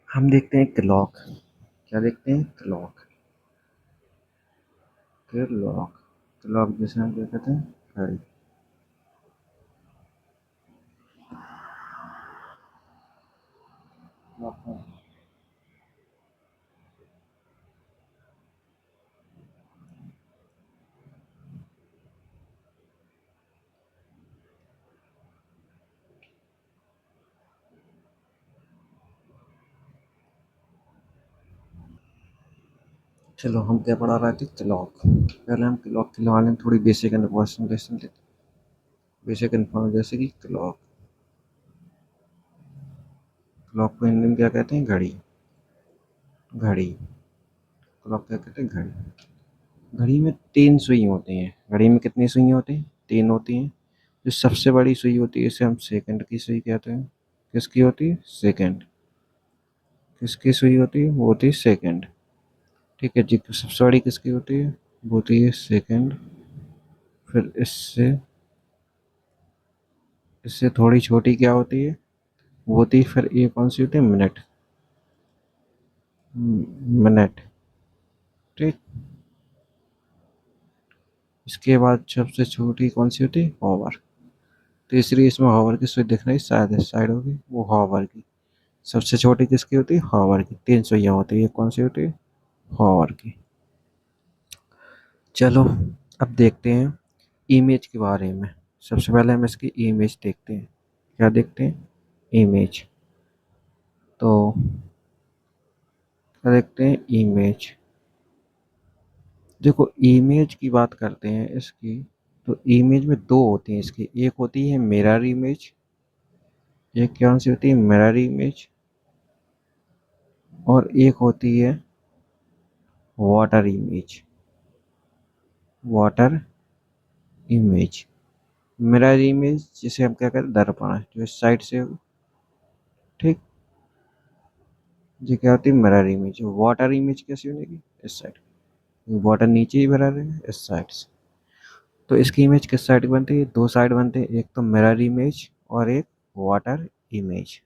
हम देखते हैं क्लॉक। क्या देखते हैं? क्लॉक। क्लॉक। क्लॉक जिसे हम क्या कहते हैं? घड़ी। चलो हम क्या पढ़ा रहे थे? क्लॉक। पहले हम क्लॉक के बारे में थोड़ी बेसिक इन्फॉर्मेशन लेते। बेसिक इन्फॉर्मेशन जैसे कि क्लॉक। क्लॉक को हिंदी में क्या कहते हैं? घड़ी। घड़ी। क्लॉक क्या कहते हैं? घड़ी। घड़ी में तीन सुई होती हैं। घड़ी में कितनी सुई होती हैं? तीन होती हैं। जो सबसे बड़ी सुई होती है इसे हम सेकंड की सुई कहते हैं। किसकी होती है? सेकंड। किसकी सुई होती है? वो होती है सेकंड। ठीक है जी। सबसे बड़ी किसकी होती है? वो होती है सेकंड। फिर इससे इससे थोड़ी छोटी क्या होती है? वो होती है फिर ये कौन सी होती है? मिनट। मिनट। ठीक। इसके बाद सबसे छोटी कौन सी होती है? हॉवर। तीसरी इसमें हॉवर की सुई दिख रही शायद इस साइड होगी, वो हॉवर की। सबसे छोटी किसकी होती है? हॉवर की। तीन सुइयां होती है, ये कौन सी होती है? हॉवर की। चलो अब देखते हैं इमेज के बारे में। सबसे पहले हम इसकी इमेज देखते हैं। क्या देखते हैं? इमेज। तो क्या देखते हैं? इमेज। देखो इमेज की बात करते हैं इसकी। तो इमेज में दो होती हैं इसकी। एक होती है मिरर इमेज। एक कौन सी होती है? Mirror image. और एक होती है water image. Water image. Mirror image जिसे हम क्या कहते हैं? दर्पण है जो इस साइड से। ठीक। ये क्या होती है? Mirror image. वाटर इमेज कैसी बनेगी? इस साइड। वाटर नीचे ही भरा रहेगा इस साइड से। तो इसकी इमेज किस साइड बनती है? दो साइड बनते हैं, एक तो मिरर इमेज और एक वाटर इमेज।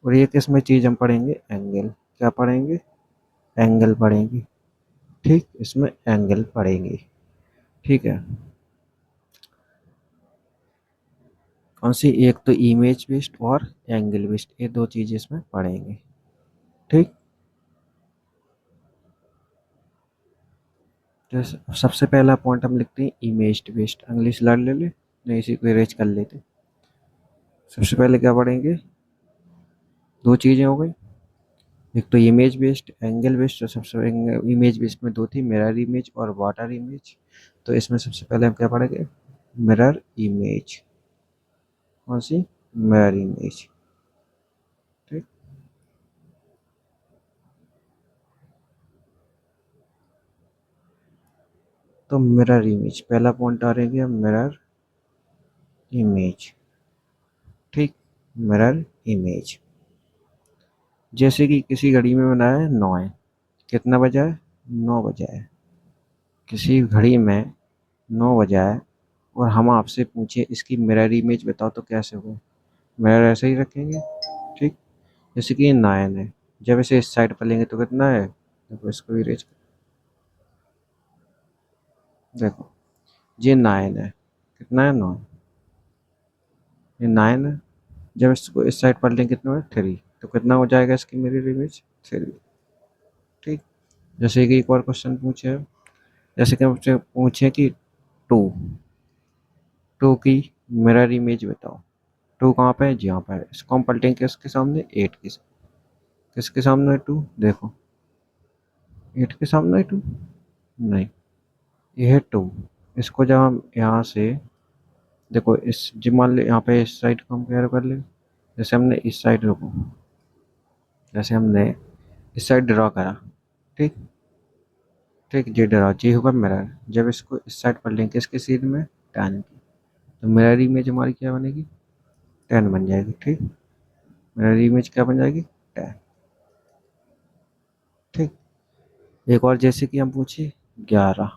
और ये किस में चीज हम पढ़ेंगे? एंगल। क्या पढ़ेंगे? एंगल पढ़ेंगे। ठीक, इसमें एंगल पढ़ेंगे। ठीक है। कौन सी? एक तो इमेज बेस्ड और एंगल बेस्ड, ये दो चीजें इसमें पढ़ेंगे। ठीक। तो सबसे पहला पॉइंट हम लिखते हैं इमेज बेस्ड। इंग्लिश लड़ ले नहीं, इसी को इरेज कर लेते। सबसे पहले क्या पढ़ेंगे? दो चीजें हो गई। एक तो इमेज बेस्ड, एंगल बेस्ड। सबसे इमेज बेस्ड में दो थी, मिरर इमेज और वाटर इमेज। तो इसमें सबसे पहले हम क्या पढ़ेंगे? Mirror image. कौन सी? Mirror image. ठीक। तो मिरर इमेज पहला पॉइंट आ रहेंगे, मिरर इमेज। ठीक। Mirror image. जैसे कि किसी घड़ी में बनाया है 9 है। कितना बजा है? 9 बजा है। किसी घड़ी में 9 बजा है और हम आपसे पूछे इसकी मिरर इमेज बताओ, तो कैसे होगा? मिरर ऐसे ही रखेंगे। ठीक। जैसे कि ये 9 है। जब इसे इस साइड पर लेंगे तो कितना है? देखो इसको भी रेज। देखो ये 9 है। कितना है? 9। ये 9 है। जब इसको इस साइड पर लेंगे कितना है? 3। तो कितना हो जाएगा इसकी मिरर इमेज? 3। ठीक। जैसे कि एक और क्वेश्चन पूछे है। जैसे कि हमसे पूछे कि 2। 2 की मिरर इमेज बताओ। 2 कहाँ पे है? जी यहाँ पे है। इसको हम पलटेंगे किसके सामने? 8 के। किसके सामने है 2? देखो 8 के सामने है 2। नहीं, ये है 2। इसको जब हम यहाँ से देखो इस जी मान ले यहाँ पे इस साइड को हम क्या कर ले। जैसे हमने इस साइड रुको। जैसे हमने इस साइड ड्रॉ करा। ठीक। ठीक, जी ड्रॉ जी होगा मिरर। जब इसको इस साइड पर लेंगे इसके सीध में 10 की, तो मिरर इमेज हमारी क्या बनेगी? 10 बन जाएगी। ठीक। मिरर इमेज क्या बन जाएगी? 10। ठीक। एक और जैसे कि हम पूछे 11।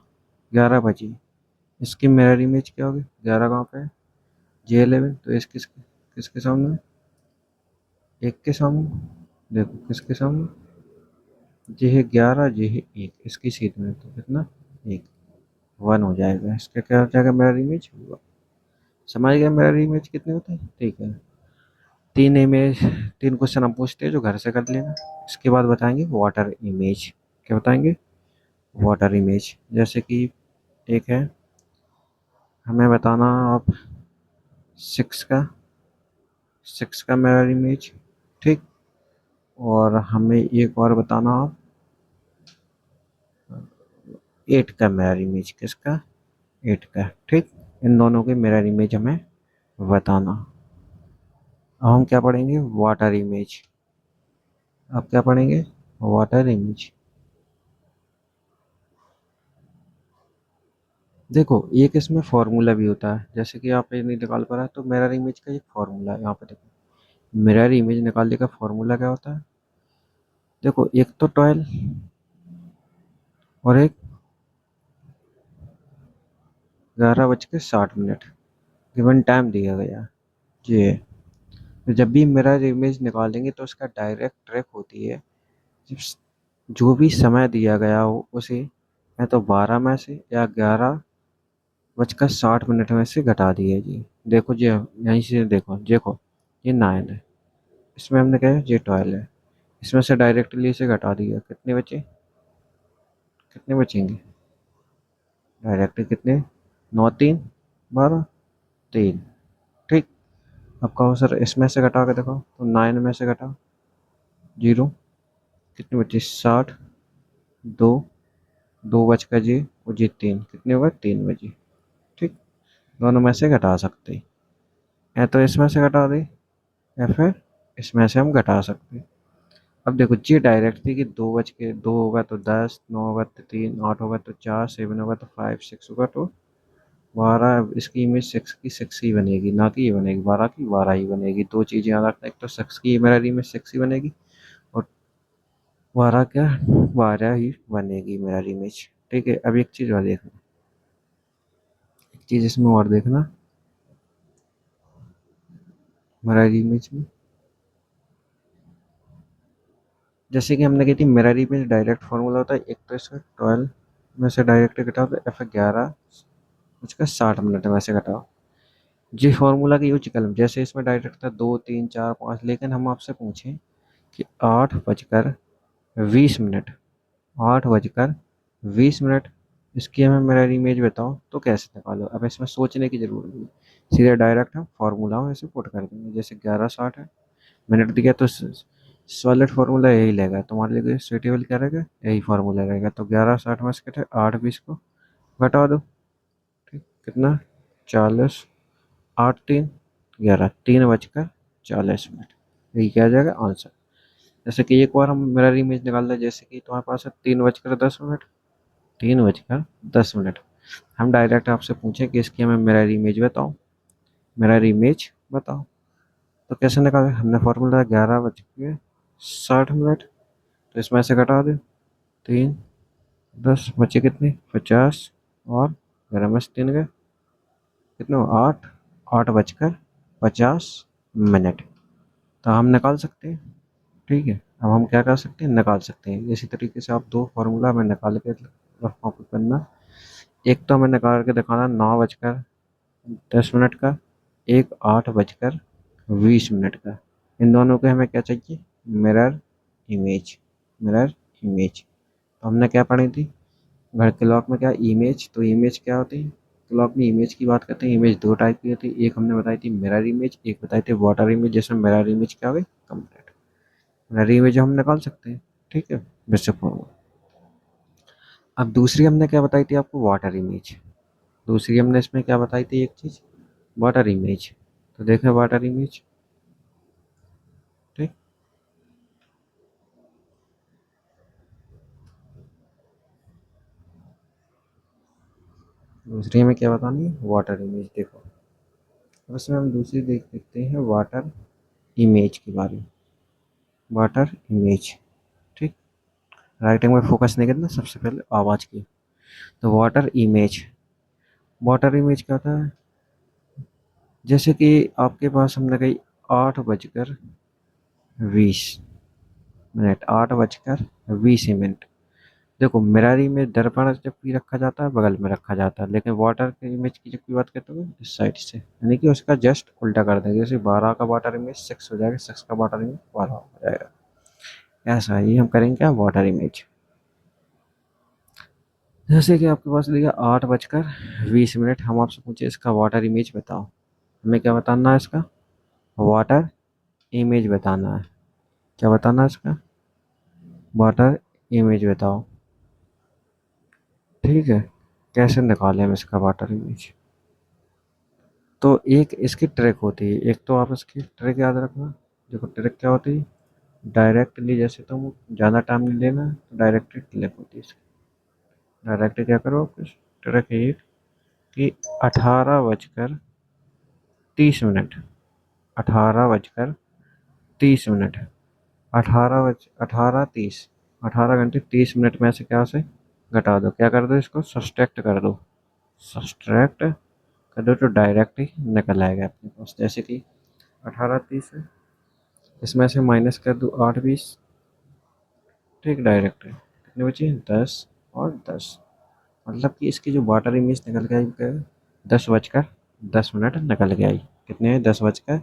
11 बजी। इसकी मिरर इमेज क्या होगी? 11 कहाँ पे है? J11। तो इस किसके सामने? एक के सामने। देखो किसके सामने, ये है 11, ये है 1, इसकी सीध में तो कितना, 1, 1 हो जाएगा। इसका क्या हो जाएगा, मिरर इमेज। समझ गया मिरर इमेज कितने होते हैं, ठीक है। तीन इमेज, तीन क्वेश्चन हम पूछते हैं जो घर से कर लेना। इसके बाद बताएंगे वाटर इमेज। क्या बताएंगे, वाटर इमेज। जैसे कि एक है, हमें बताना आप 6 का, 6 का मिरर इमेज, ठीक। और हमें एक और बताना आप 8 का मिरर इमेज। किसका, 8 का, ठीक। इन दोनों के मिरर इमेज हमें बताना। अब हम क्या पढ़ेंगे, वाटर इमेज। अब क्या पढ़ेंगे, वाटर इमेज। देखो एक इसमें फॉर्मूला भी होता है, जैसे कि आप ये नहीं निकाल पा रहा है तो मिरर इमेज का एक फॉर्मूला है यहाँ पे देखो। मिरर इमेज निकालने का फॉर्मूला क्या होता है, देखो एक तो 12 और एक 11:60। गिवन टाइम दिया गया ये है। तो जब भी मिरर इमेज निकालेंगे तो उसका डायरेक्ट ट्रैक होती है, जो भी समय दिया गया हो उसे या तो 12 में से या 11:60 में से घटा दिया जी। देखो जी, यहीं से देखो देखो, ये 9 है, इसमें हमने क्या है, ये 12 है, इसमें से डायरेक्टली इसे घटा दिया, कितने बचे, कितने बचेंगे डायरेक्ट कितने, 9 3 12 3, ठीक। अब कहो सर इसमें से घटा के देखो, तो 9 में से घटा 0, कितने बचे 60, दो, 2 बच का जी, और जी 3, कितने हुए 3 बजे, ठीक। दोनों में से घटा सकते हैं, या तो इसमें से घटा दे या फिर इसमें से हम घटा सकते हैं। अब देखो जी डायरेक्ट थी कि 2 होगा तो 10, 9 होगा तो 3, 8 होगा तो 4, 7 होगा तो 5, 6 होगा तो 12। इसकी इमेज 6 की 6 ही बनेगी, ना कि ये बनेगी 12 की 12 ही बनेगी। दो चीज़ें याद रखना, एक तो 6 की मेरा इमेज 6 ही बनेगी, और 12 क्या, 12 ही बनेगी मेरा इमेज, ठीक है। अब एक चीज़ और देखना, एक चीज़ इसमें और देखना मेरा इमेज में, जैसे कि हमने कही थी मिरर इमेज डायरेक्ट फॉर्मूला होता है, एक तो इसका 12 में से डायरेक्ट घटाओ तो F 11 उसका 60 में से घटाओ, जी फार्मूला का यूज कलम। जैसे इसमें डायरेक्ट था 2 3 4 5, लेकिन हम आपसे पूछें कि 8:20, 8:20, इसकी हमें मिरर इमेज बताओ तो कैसे निकालो। अब इसमें सोचने की जरूरत नहीं, सीधे डायरेक्ट हम फॉर्मूला में इसे पुट कर देंगे। जैसे 11:60 है, मिनट दिया तो सॉलिड फार्मूला यही लेगा, तुम्हारे लिए सुटेबल क्या रहेगा, यही फार्मूला रहेगा। तो 11:60 में से कहते 8:20 को घटा दो, ठीक, कितना 40, 8 3 11, 3:40। यही क्या आ जाएगा आंसर। जैसे कि एक बार हम मिरर इमेज निकाल लें, जैसे कि तुम्हारे पास है 3:10, 3:10। हम डायरेक्ट आपसे पूछें कि इसकी हमें मिरर इमेज बताओ, मिरर इमेज बताओ, तो कैसे निकालें। हमने फॉर्मूला 11:60, तो इसमें से घटा दो 3 10, बचे कितने 50, और 11 में से 3 गए, कितने 8, 8:50। तो हम निकाल सकते हैं, ठीक है। अब हम क्या कर सकते हैं, निकाल सकते हैं। इसी तरीके से आप दो फार्मूला हमें निकाल के रफ कॉपी करना। एक तो हमें निकाल के दिखाना 9:10 का, एक 8:20 का। इन दोनों के हमें क्या चाहिए, मिरर इमेज, मिरर इमेज। तो हमने क्या पढ़ी थी, घर क्लॉक में क्या इमेज, तो इमेज क्या होती है, क्लॉक में इमेज की बात करते हैं। इमेज दो टाइप की होती है, एक हमने बताई थी मिरर इमेज, एक बताई थी वाटर इमेज। जिसमें मिरर इमेज क्या हो गई, कंप्लीट मिरर इमेज हम निकाल सकते हैं, ठीक है, बेसिक फॉर्मूला। अब दूसरी हमने क्या बताई थी आपको, वाटर इमेज। दूसरी हमने इसमें क्या बताई थी, एक चीज वाटर इमेज। तो देखें वाटर इमेज, ठीक। दूसरी हमें क्या बतानी है, वाटर इमेज। देखो अब इसमें हम दूसरी देख देखते हैं वाटर इमेज के बारे में, वाटर इमेज, ठीक। राइटिंग में फोकस नहीं करना, सबसे पहले आवाज की। तो वाटर इमेज, वाटर इमेज क्या होता है, जैसे कि आपके पास हमने कही 8:20, मिनट, 8:20। देखो मिरर इमेज दर्पण जबकि रखा जाता है बगल में रखा जाता है, लेकिन वाटर के इमेज की जबकि बात करते हो इस साइड से, यानी कि उसका जस्ट उल्टा कर देंगे। जैसे 12 का वाटर इमेज 6 हो जाएगा, 6 का वाटर इमेज 12 हो जाएगा। ऐसा ही हम करेंगे क्या, वाटर इमेज। जैसे कि आपके पास लिखा 8:20, हम आपसे पूछे इसका वाटर इमेज बताओ। हमें क्या बताना है, इसका वाटर इमेज बताना है। क्या बताना है इसका, वाटर इमेज बताओ। ठीक है, कैसे निकालें हम इसका वाटर इमेज। तो एक इसकी ट्रिक होती है, एक तो आप इसकी ट्रिक याद रखना। देखो ट्रिक क्या होती है, डायरेक्टली जैसे तुम ज़्यादा टाइम नहीं लेना तो डायरेक्टली क्लिक होती है इसकी। डायरेक्ट क्या करो, कुछ ट्रिक है कि 18:30, 18:30, 18:30, 18 घंटे 30 मिनट में से क्या से घटा दो, क्या कर दो, इसको सब्सट्रैक्ट कर दो। सब्सट्रैक्ट कर दो तो डायरेक्ट ही निकल आएगा अपने पास। जैसे कि 18:30 है, इसमें से माइनस कर दो 8:20, ठीक डायरेक्ट है। कितने बचे, 10 और 10। मतलब कि इसकी जो वाटर इमेज निकल के आई 10:10 निकल के आई। कितने, 10 बजकर।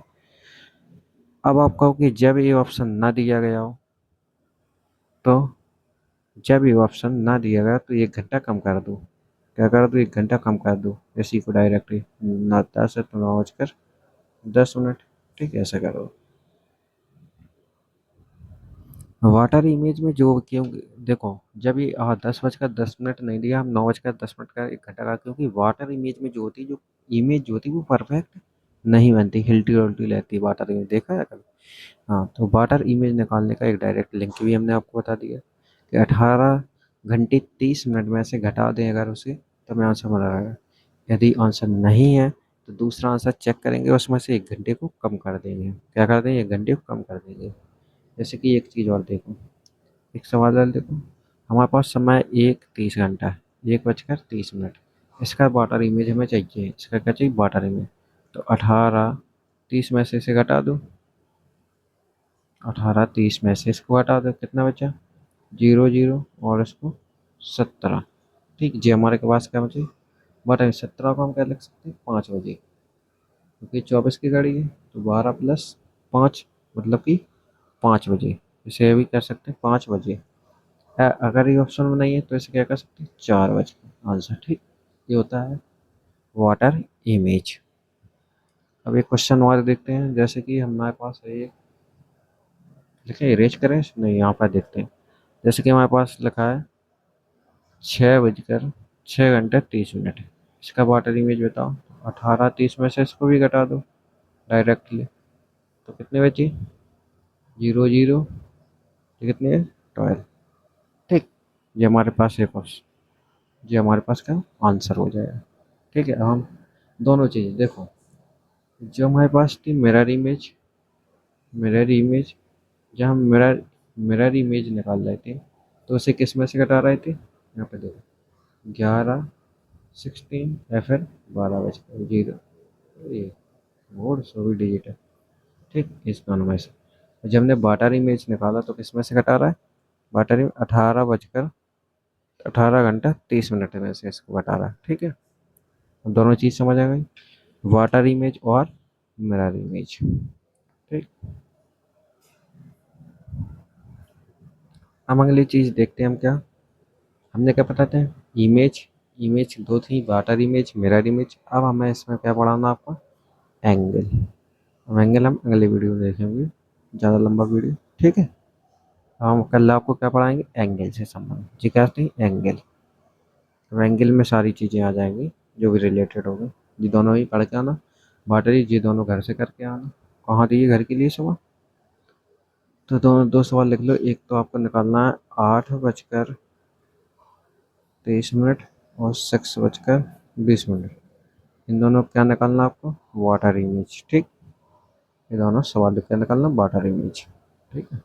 अब आप कहो कि जब ये ऑप्शन ना दिया गया हो, तो जब ये ऑप्शन ना दिया गया तो 1 घंटा कम कर दो। क्या कर दो, 1 घंटा कम कर दो, इसी को डायरेक्टली ना 10 है तो 9:10। ठीक है, ऐसा करो। वाटर इमेज में जो क्यों, देखो जब ये 10:10 नहीं दिया, हम 9:10 का 1 घंटा का, क्योंकि वाटर इमेज में जो होती है, जो इमेज जो होती है वो परफेक्ट नहीं बनती, हिलती उल्टी रहती है वाटर इमेज, देखा है कभी। हाँ, तो वाटर इमेज निकालने का एक डायरेक्ट लिंक भी हमने आपको बता दिया कि 18 घंटे 30 मिनट में से घटा दें अगर उसे, तो हमें आंसर मिल जाएगा। यदि आंसर नहीं है तो दूसरा आंसर चेक करेंगे, उसमें से 1 घंटे को कम कर देंगे। क्या कर देंगे, 1 घंटे को कम कर देंगे। जैसे कि एक चीज़ और देखो, एक सवाल और देखो, हमारे पास समय 1:30 है, 1:30। इसका वाटर इमेज हमें चाहिए, इसका क्या चाहिए, वाटर इमेज। तो 18:30 में से इसे घटा दो, 18:30 में से इसको हटा दो, कितना बचा, 0 0 और इसको 17। ठीक, जी हमारे के पास क्या बचे, बटा 17 को हम क्या लिख सकते हैं, 5 बजे, क्योंकि 24 की घड़ी है, तो 12 + 5 मतलब कि 5 बजे। इसे भी कर सकते हैं 5 बजे। अगर ये ऑप्शन में नहीं है तो इसे क्या कर सकते हैं, 4 बजे आंसर। ठीक, ये होता है वाटर इमेज। अब एक क्वेश्चन और देखते हैं, जैसे कि हमारे पास है एक, लिखे इरेज करें, नहीं यहाँ पर देखते हैं। जैसे कि हमारे पास लिखा है 6:06 इसका वाटर इमेज बताओ। 18:30 में से इसको भी घटा दो डायरेक्टली, तो कितने बचे, 0 0, ये कितने है, 12। ठीक, ये हमारे पास है क्वेश्चन, ये हमारे पास का आंसर हो जाएगा। ठीक है, अब हम दोनों चीज़ें देखो, जो हमारे पास थी मिरर इमेज, जब हम मिरर इमेज निकाल रहे थे तो उसे किस में से घटा रहे थे, यहाँ पे देखो, 11 16 या फिर 12:0, ये और 24 डिजिट है। ठीक, इस दोनों में से जब हमने वाटर इमेज निकाला तो किस में से घटा रहा है, वाटर इमेज 18:30 में से इसको घटा रहा है। ठीक है, अब दोनों चीज़ समझ आ गई, वाटर इमेज और मिरर इमेज। ठीक, हम अगली चीज़ देखते हैं, हम क्या, हमने क्या पता था, इमेज, इमेज दो थी, वाटर इमेज, मिरर इमेज। अब हमें इसमें क्या पढ़ाना आपको, एंगल। अब एंगल हम अगले वीडियो में देखेंगे, ज़्यादा लंबा वीडियो। ठीक है, हम कल आपको क्या पढ़ाएंगे, एंगल से संबंध, जी क्या थी, एंगल। अब एंगल में सारी चीज़ें आ जाएंगी जो भी रिलेटेड होगी, ये दोनों ही पढ़ के आना। वाटर ये दोनों घर से करके आना। कहाँ दिए घर के लिए सवाल, तो दोनों दो सवाल लिख लो। एक तो आपको निकालना है 8:23 और 6:20। इन दोनों क्या निकालना आपको, वाटर इमेज। ठीक, ये दोनों सवाल क्या निकालना, वाटर इमेज। ठीक है।